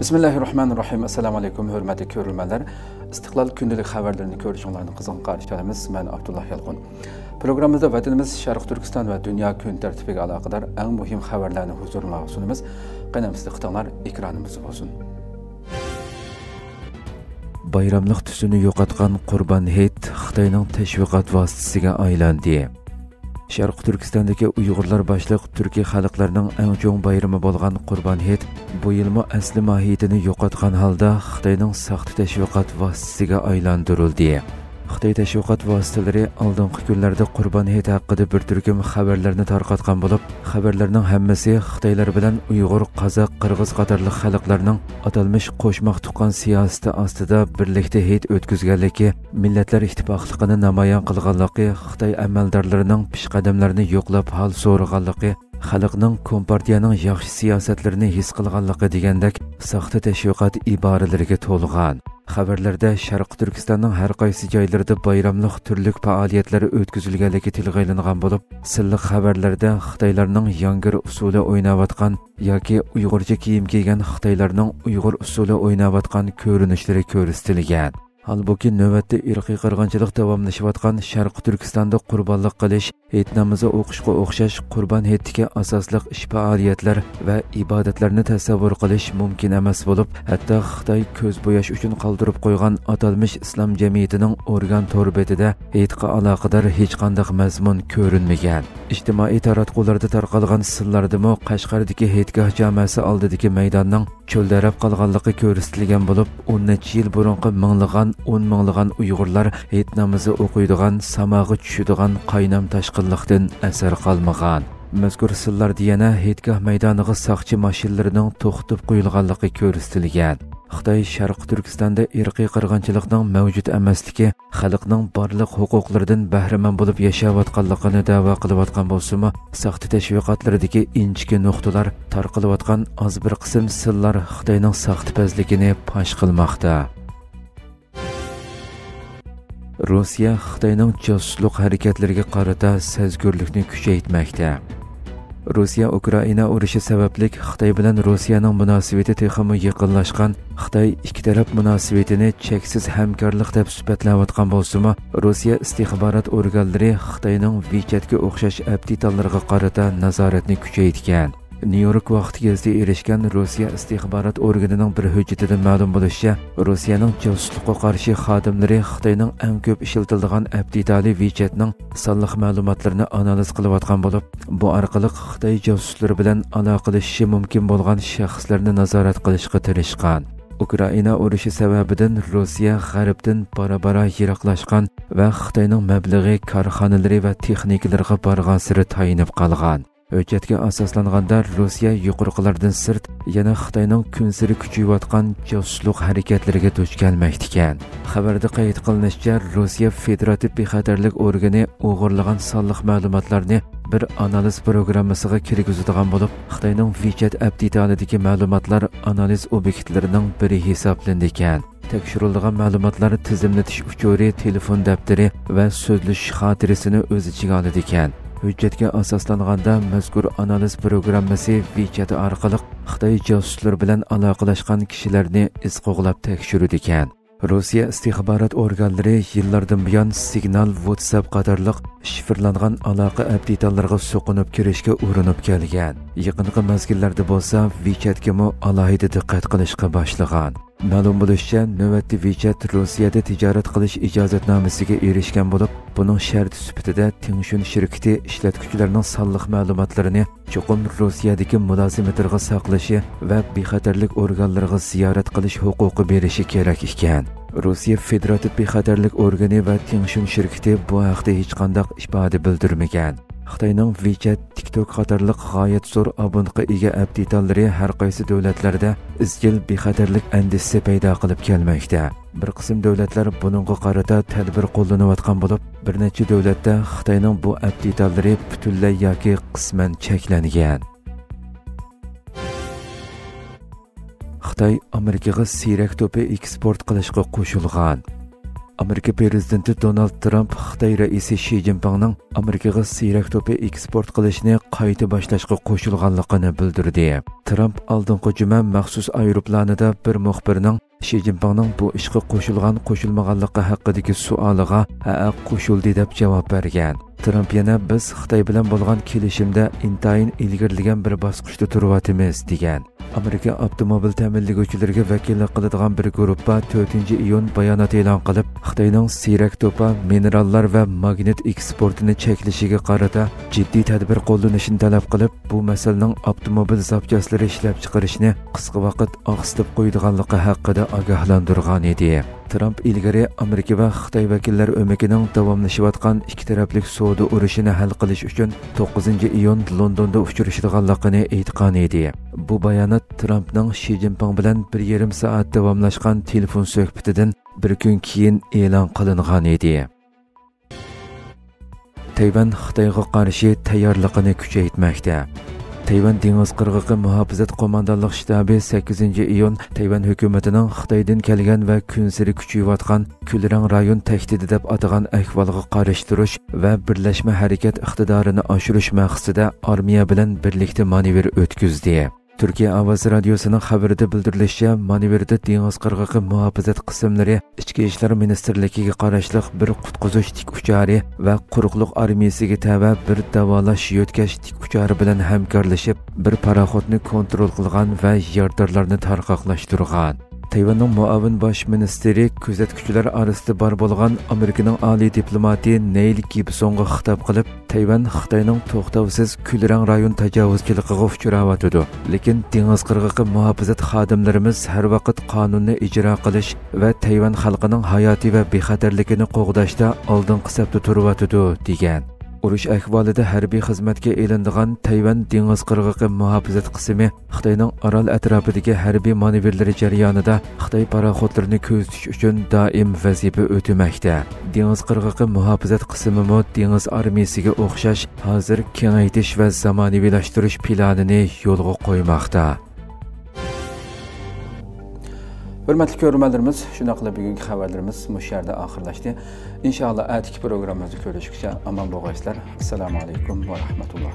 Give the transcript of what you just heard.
Bismillahirrahmanirrahim. Assalamu alaykum, hörmətli görülmənlər. İstiqlal gündəlik xəbərlərini görüşünlərini qızğın qarşılayırıq. Mən Abdullah Yalğın. Proqramımızda vətənimiz Şərq Türkistan və dünya gün tərtibi ilə əlaqədar ən mühim xəbərlərini huzuruna sunumuz. Qənəmizdə qıtaqlar ekranımız olsun. Bayramlıq tüsünü yo'qotgan Qurban Hayit Xitoyning təşviqat vasitəsiga aylandı. Şərq Türkistandagi Uyg'urlar boshliq Turkiy xalqlarining eng cho'ng bayrami bo'lgan Qurban Hayit bu yilmi asli mohiyatini yo'qotgan holda Xitoyning saxta tashviqot vositasiga aylantirildi. Xitoy tashviqot vositalari oldingi kunlarda Qurban Hayit haqida bir turkum xabarlarni tarqatgan bo'lib, xabarlarning hammasi Xitoylar bilan Uyg'ur, Qozoq, Qirg'iz qatorli xalqlarning atalmish qo'shmoq tuqqan siyosati ostida birlikda hayit o'tkazganligi, millatlar ittifoqligini namoyon qilganligi, Xitoy amaldorlarining peshqadamlarini yo'qlab hol so'raganligi, xalqning kompartiyaning yaxshi siyosatlarini his qilganligi degandek saxta tashviqot iboralariga to'lgan. Xabarlarda Sharq Turkistonning har qaysi joylarida bayramlik turlik faoliyatlari o'tkazilganligi tilga ilingan bo'lib, silliq xabarlarda Xitoylarning yangir usuli o'ynayotgan yoki Uyg'urcha kiyim kiygan Xitoylarning Uyg'ur usuli o'ynayotgan ko'rinishlari ko'rsatilgan. Halbuki navbatda irqiy qirg'inchilik davomlashayotgan Sharq Turkistonda qurbonlik qilish, hayit namozi o'qishga o'xshash Qurban hayitiga asosliq ish faoliyatlar va ibodatlarni tasavvur qilish mumkin emas bo'lib, hatto Xitoy ko'z bo'yash uchun qoldirib qo'ygan atalmish islom jamiyatining organ to'rbetida hayitga aloqador hech qanday mazmun ko'rinmagan. Ijtimoiy taratqularda tarqalgan sillardimi Qashqardagi hayitgoh jamoasi oldidagi maydonning cho'ldarab qolganligi ko'rsatilgan bo'lib, 10 necha yil burungi o'n minglagan Uyg'urlar hayit namozi o'qiydigan, samog'i tushadigan qaynam tashqinlikdan asar qolmagan. Mazkur sillarda yana hayitgoh maydoniga soqchi mashinalarining to'xtatib qo'yilganligi ko'rsatilgan. Xitoy Sharq Turkistonda irqiy qirg'inchilikning mavjud emasligi, xalqning barliq huquqlaridan bahramand bo'lib yashayotganligini da'vo qilayotgan bo'lsa-mu, saxta tashviqotlardagi inchki nuqtalar tarqalayotgan oz bir qism sillar Xitoyning saxtapazligini fosh qilmoqda. Rossiya Xitoyning josuslik harakatlariga qarata sezgurlikni kuchaytirmoqda. Rossiya Ukraina urushi sababli Xitoy bilan Rossiyaning munosabati texmi yaqinlashgan. Xitoy ikki taraf munosabatini cheksiz hamkorlik deb sifatlayotgan bo'lsa-mu, Rossiya istixborot organlari Xitoyning WeChatga o'xshash aptitallariga qarata nazoratni kuchaytirgan. New York vaqti gazetida erishgan Rossiya istixborot organining bir hujjatida ma'lum bo'lishicha, Rossiyaning josuslikqa qarshi xodimlari Xitoyning eng ko'p ishlatiladigan aptitali WeChatning sonliq ma'lumotlarini analiz qilayotgan bo'lib, bu orqali Xitoy josuslari bilan aloqalashishi mumkin bo'lgan shaxslarni nazorat qilishga tirishgan. Ukraina urushi sababidan Rossiya g'arbdan bora-bora yiroqlashgan va Xitoyning mablag'i korxonalari va texnikalariga borgan siri tayinib qolgan. Hujjatga asoslanganda Rossiya yuqoriqilardan sirt yana Xitoyning kunsiri kuchayotgan josuslik harakatlariga duch kelmoqda ekan. Xabarda qayd qilinishicha, Rossiya Federativ bexatarlik organi o'g'irlagan sonliq ma'lumotlarni bir analiz programmasiga kirgizadigan bo'lib, Xitoyning WeChat aptitalidagi ma'lumotlar analiz obyektlarining biri hisoblanadi ekan. Tekshirilgan ma'lumotlar tizimlatish uchuri, telefon daftari va so'zlashish xotirasini o'z ichiga oladi ekan. Hujjatga asoslanganda mazkur analiz programmasi WeChat orqali Xitoy josuslari bilan aloqalashgan kishilarni izqo'g'lab tekshiradi ekan. Rossiya istixborot organlari yillardan buyon Signal, WhatsApp qatorliq shifrlangan aloqa aptitallariga so'qinib kirishga urinib kelgan. Yaqinqi mezgillarda bo'lsa, WeChatga alohida diqqat qilishga boshlagan. Ma'lum bo'lishicha, navbatda WeChat Rossiyada tijorat qilish ijozatnomasiga erishgan bo'lib, buning sharti sifatida Tinshun shirkati ishlatuvchilarining sonliq ma'lumotlarini cho'qim Rossiyadagi mulozimatlariga saqlashi va bexatarlik organlariga ziyorat qilish huquqi berishi kerak ekan. Rossiya Federativ bexatarlik organi va Tinshun shirkati bu haqda hech qanday ifoda bildirmagan. Xitoyning WeChat, TikTok qatorliq g'oyat zo'r abunga ega aptitallari har qaysi davlatlarda izchil bexatarlik andisasi paydo qilib kelmoqda. Bir qism davlatlar buningga qarata tadbir qo'llanayotgan bo'lib, bir necha davlatda Xitoyning bu aptitallari butunlay yoki qisman cheklangan. Xitoy Amerikaga siyrak to'pi eksport qilishga qo'shilgan. Amerika prezidenti Donald Trump Xitoy raisi Xi Jinpingning Amerikaga siyrak to'pi eksport qilishni qayta boshlashga qo'shilganligini bildirdi. Trump oldingi juma maxsus aeroplanida bir muxbirning Xi Jinpingning bu ishga qo'shilmaganligi haqidagi savoliga "Ha, qo'shildi" deb javob bergan. Trump yana biz Xitoy bilan bo'lgan kelishimda intayin ilgirlagan bir bosqichda turyapmiz degan. Amerika avtomobil ta'minlovchilariga vakillik qiladigan bir guruhga 4-iyun bayonot e'lon qilib, Xitoyning siyrak to'pa, minerallar va magnit eksportini cheklashiga qarata jiddiy tadbir qo'llanishini talab qilib, bu masalaning avtomobil zapchastlari ishlab chiqarishni qisqa vaqt oqsitib qo'ydiganligi haqida ogohlantirgan edi. Trump ilgari Amerika va Xitoy vakillar o'makining davomlashayotgan ikki taraflik savdo urushini hal qilish uchun 9-iyun Londonda uchrashadiganligini aytgan edi. Bu bayonot Trumpning Xi Jinping bilan 1,5 soat davomlashgan telefon suhbatidan bir kun keyin e'lon qilingan edi. Tayvan Xitoyga qarshi tayyorligini kuchaytirmoqda. Tayvan dengiz qirg'og'i muhofazat qo'mondonlik shtabi 8-iyun Tayvan hukumatining Xitoydan kelgan va kunsiri kuchayayotgan kulrang rayon tahdidi deb atagan ahvolga qarshi turish va birlashma harakat iqtidorini oshirish maqsadida armiya bilan birlikda manevr o'tkazdi. Türkiye Ovoz Radyosu'nun xabarida bildirilishicha, manevrda dengiz qirg'og'i muhofazat qismlari Ichki ishlar ministrligiga qarashli bir qutqizish tik uchari va quruqliq armiyasiga tava bir davolash yo'tkash tik uchari bilan hamkorlashib, bir paraxodni kontrol qilgan va yordamlarni tarqoqlashtirgan. Tayvanning muavin bosh ministri kuzatuvchilar orasida bor bo'lgan Amerikaning oliy diplomati Neil Gibsonga xitob qilib, Tayvan Xitoyning to'xtovsiz kulrang rayon tajovuzchiligiga uchrayotdi. Lekin dengiz qirg'og'i muhofazat xodimlarimiz har vaqt qonunni ijro qilish va Tayvan xalqining hayotiy va bexatarligini qo'g'dashda oldingi safda turyotdi degan. Urush ahvolida harbiy xizmatga e'linadigan Tayvan dengiz qirg'og'i muhofazat qismi Xitoyning orol atrofidagi harbiy manevrlari jarayonida Xitoy paraxodlarini ko'zitish uchun doim vazifa o'tamoqda. Dengiz qirg'og'i muhofazat qismi dengiz armiyasiga o'xshash hozir kengaytirish va zamonaviylashtirish planini yo'lga qo'ymoqda. Hürmetli görürmenlerimiz, şuna qilib bugungi xabarlarimiz mush yerda oxirlashdi. İnşallah atiki programmamizda ko'rishguncha omon bo'linglar. Assalomu alaykum va rahmatulloh.